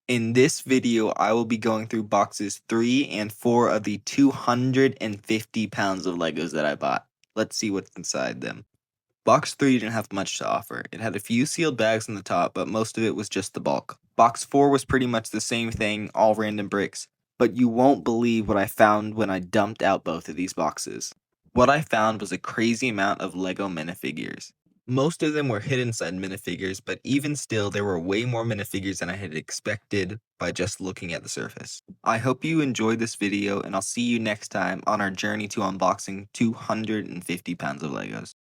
In this video, I will be going through boxes 3 and 4 of the 250 pounds of Legos that I bought. Let's see what's inside them. Box 3 didn't have much to offer. It had a few sealed bags on the top, but most of it was just the bulk. Box 4 was pretty much the same thing, all random bricks. But you won't believe what I found when I dumped out both of these boxes. What I found was a crazy amount of Lego minifigures. Most of them were hidden inside minifigures, but even still, there were way more minifigures than I had expected by just looking at the surface. I hope you enjoyed this video, and I'll see you next time on our journey to unboxing 250 pounds of Legos.